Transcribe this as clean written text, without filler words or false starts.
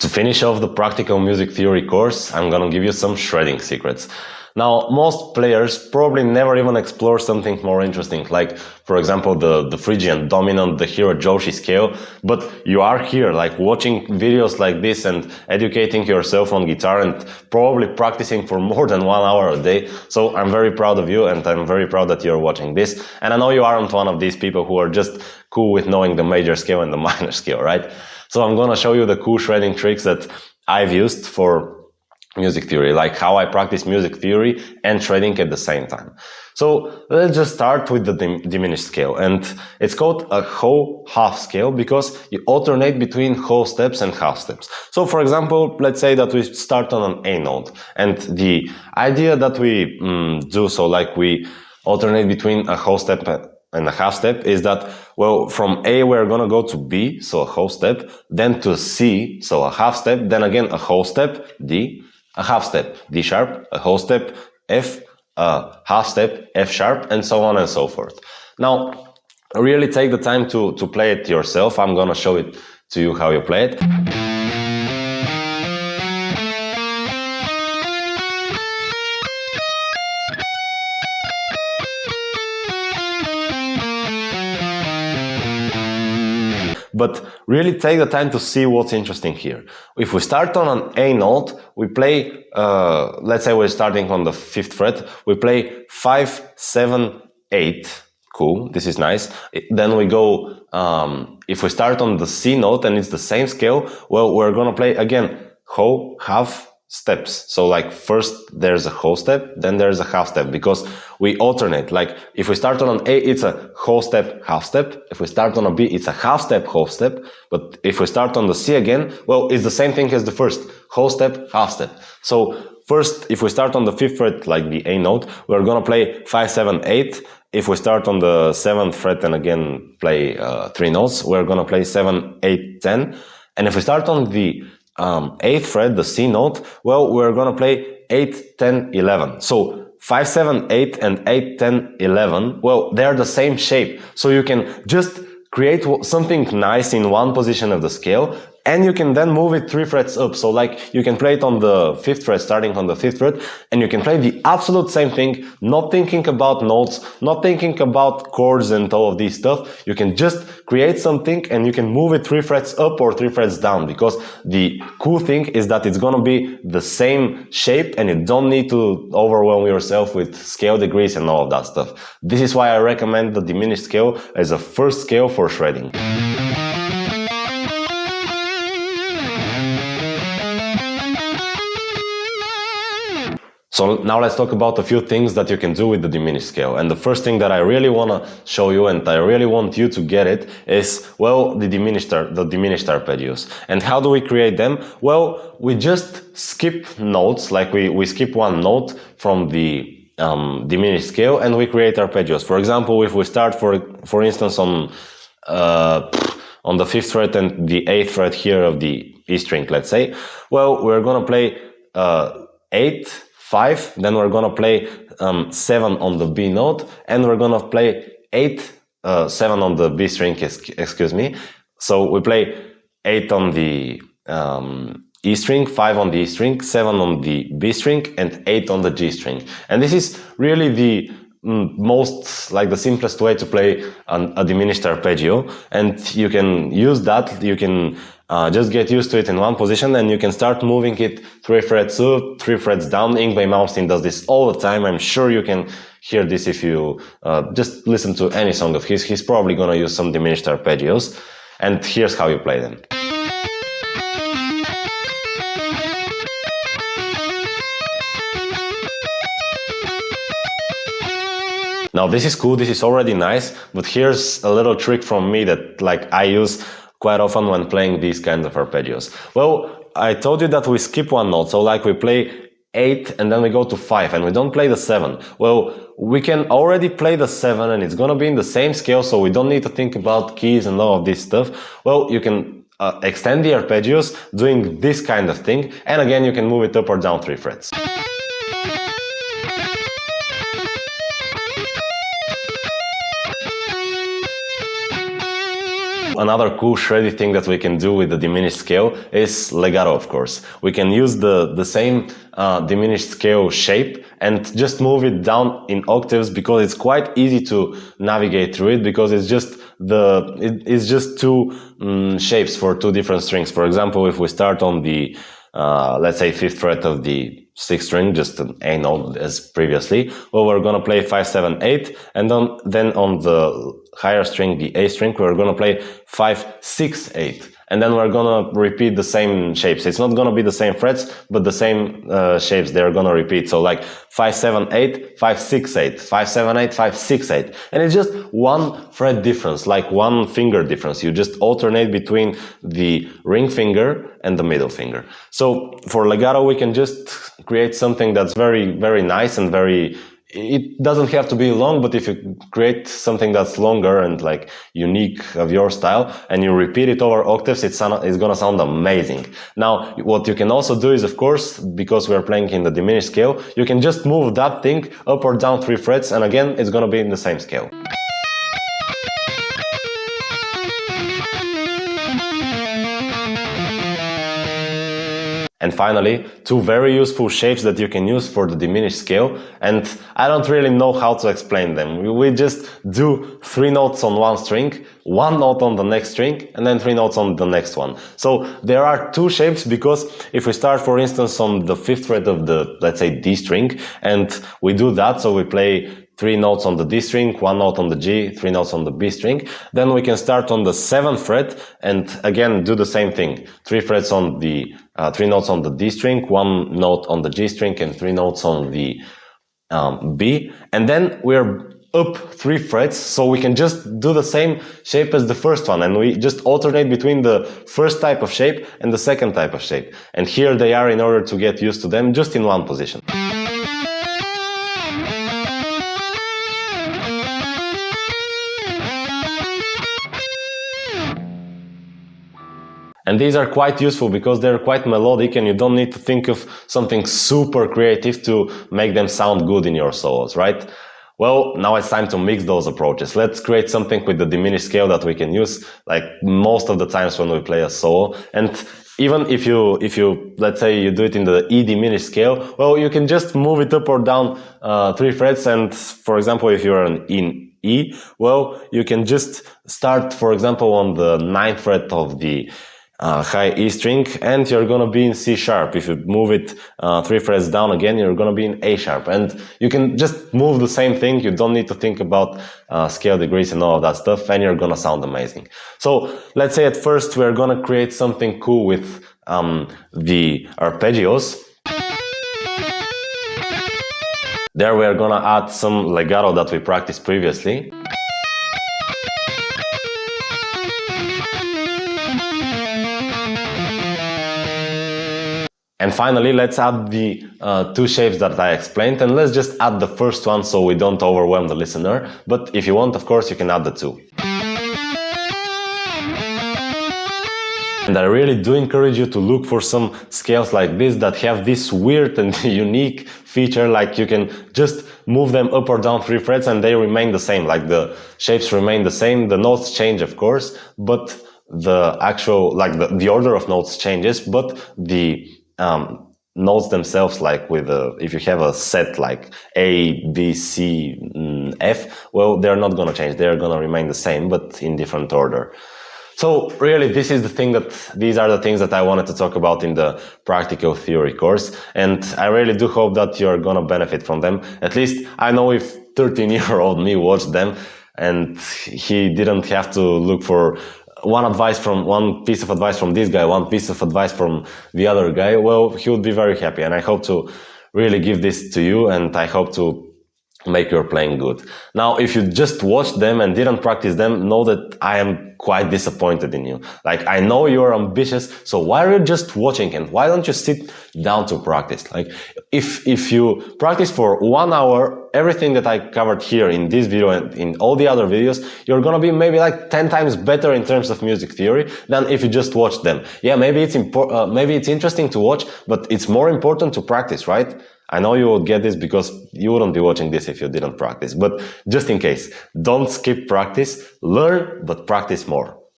To finish off the practical music theory course, I'm gonna give you some shredding secrets. Now, most players probably never even explore something more interesting, like, for example, the Phrygian dominant, the Hirajoshi scale, but you are here, like, watching videos like this and educating yourself on guitar and probably practicing for more than 1 hour a day. So I'm very proud of you, and I'm very proud that you're watching this. And I know you aren't one of these people who are just cool with knowing the major scale and the minor scale, right? So I'm gonna show you the cool shredding tricks that I've used for music theory, like how I practice music theory and shredding at the same time. So let's just start with the diminished scale, and it's called a whole half scale because you alternate between whole steps and half steps. So for example, let's say that we start on an A note, and the idea that we do so, like we alternate between a whole step and a half step, is that, well, from A we're gonna go to B, so a whole step, then to C, so a half step, then again a whole step, D, a half step, D sharp, a whole step, F, a half step, F sharp, and so on and so forth. Now, really take the time to play it yourself. I'm gonna show it to you how you play it. But really take the time to see what's interesting here. If we start on an A note, we play, let's say we're starting on the 5th fret, we play 5, 7, 8. Cool, this is nice. Then we go, if we start on the C note and it's the same scale, well, we're gonna play again whole, half, steps. So like first there's a whole step, then there's a half step, because we alternate. Like if we start on an A, it's a whole step, half step. If we start on a B, it's a half step, whole step. But if we start on the C again, well, it's the same thing as the first, whole step, half step. So first, if we start on the 5th fret, like the A note, we're gonna play 5, 7, 8. If we start on the 7th fret and again play 3 notes, we're gonna play 7, 8, 10. And if we start on the 8th fret, the C note, well, we're gonna play 8, 10, 11. So 5, 7, 8 and 8, 10, 11, well, they're the same shape. So you can just create something nice in one position of the scale, and you can then move it 3 frets up. So like you can play it on the 5th fret, starting on the 5th fret, and you can play the absolute same thing, not thinking about notes, not thinking about chords and all of this stuff. You can just create something and you can move it 3 frets up or 3 frets down, because the cool thing is that it's gonna be the same shape and you don't need to overwhelm yourself with scale degrees and all of that stuff. This is why I recommend the diminished scale as a first scale for shredding. So now let's talk about a few things that you can do with the diminished scale. And the first thing that I really want to show you, and I really want you to get it, is, well, the diminished arpeggios. And how do we create them? Well, we just skip notes, like we skip one note from the diminished scale and we create arpeggios. For example, if we start, for instance, on the 5th fret and the 8th fret here of the E string, let's say, well, we're going to play 8, 5, then we're gonna play 7 on the B note, and we're gonna play 8, 7 on the B string, excuse me. So we play 8 on the E string, 5 on the E string, 7 on the B string, and 8 on the G string. And this is really the most, like, the simplest way to play a diminished arpeggio, and you can use that. You can just get used to it in one position, and you can start moving it 3 frets up, 3 frets down. Yngwie Malmsteen does this all the time. I'm sure you can hear this if you just listen to any song of his. He's probably gonna use some diminished arpeggios, and here's how you play them. Now this is cool, this is already nice, but here's a little trick from me that, like, I use quite often when playing these kinds of arpeggios. Well, I told you that we skip one note, so like we play 8 and then we go to 5 and we don't play the 7. Well, we can already play the 7 and it's gonna be in the same scale, so we don't need to think about keys and all of this stuff. Well, you can extend the arpeggios doing this kind of thing, and again you can move it up or down 3 frets. another cool shreddy thing that we can do with the diminished scale is legato, of course. We can use the same diminished scale shape and just move it down in octaves, because it's quite easy to navigate through it, because it's just two shapes for two different strings. For example, if we start on the let's say 5th fret of the 6th string, just an A note as previously, well, we're gonna play 5, 7, 8, and then on the higher string, the A string, we're gonna play 5, 6, 8. And then we're gonna repeat the same shapes. It's not gonna be the same frets, but the same shapes they're gonna repeat. So like 5, 7, 8, 5, 6, 8, 5, 7, 8, 5, 6, 8. And it's just one fret difference, like one finger difference. You just alternate between the ring finger and the middle finger. So for legato, we can just create something that's very, very nice and very... It doesn't have to be long, but if you create something that's longer and like unique of your style and you repeat it over octaves, it's gonna sound amazing. Now, what you can also do is, of course, because we're playing in the diminished scale, you can just move that thing up or down 3 frets, and again, it's gonna be in the same scale. And finally, two very useful shapes that you can use for the diminished scale, and I don't really know how to explain them. We just do 3 notes on one string, 1 note on the next string, and then 3 notes on the next one. So there are two shapes, because if we start, for instance, on the 5th fret of the, let's say, D string, and we do that, so we play 3 notes on the D string, 1 note on the G, 3 notes on the B string. Then we can start on the 7th fret and again do the same thing. 3 frets on the 3 notes on the D string, 1 note on the G string, and 3 notes on the B. And then we're up 3 frets, so we can just do the same shape as the first one, and we just alternate between the first type of shape and the second type of shape. And here they are, in order to get used to them, just in one position. And these are quite useful because they're quite melodic and you don't need to think of something super creative to make them sound good in your solos, right? Well, now it's time to mix those approaches. Let's create something with the diminished scale that we can use like most of the times when we play a solo. And even if you let's say you do it in the E diminished scale, well, you can just move it up or down 3 frets. And for example, if you're in E, well, you can just start, for example, on the 9th fret of the high E string, and you're gonna be in C sharp. If you move it 3 frets down again, you're gonna be in A sharp, and you can just move the same thing. You don't need to think about scale degrees and all of that stuff, and you're gonna sound amazing. So let's say at first we're gonna create something cool with the arpeggios. There we're gonna add some legato that we practiced previously. And finally, let's add the 2 shapes that I explained, and let's just add the first one so we don't overwhelm the listener. But if you want, of course, you can add the 2. And I really do encourage you to look for some scales like this that have this weird and unique feature, like you can just move them up or down 3 frets and they remain the same, like the shapes remain the same, the notes change, of course, but the actual, like the order of notes changes, but the notes themselves, like with if you have a set like A, B, C, F, well, they're not gonna change. They're gonna remain the same, but in different order. So really, these are the things that I wanted to talk about in the practical theory course, and I really do hope that you're gonna benefit from them. At least I know if 13-year-old me watched them and he didn't have to look for one piece of advice from this guy, one piece of advice from the other guy, well, he would be very happy. And I hope to really give this to you, and I hope to make your playing good. Now, if you just watched them and didn't practice them, know that I am quite disappointed in you. Like, I know you're ambitious, so why are you just watching, and why don't you sit down to practice? Like, if you practice for 1 hour, everything that I covered here in this video and in all the other videos, you're gonna be maybe like 10 times better in terms of music theory than if you just watch them. Yeah, maybe it's interesting to watch, but it's more important to practice, right? I know you would get this because you wouldn't be watching this if you didn't practice, but just in case, don't skip practice, learn, but practice more.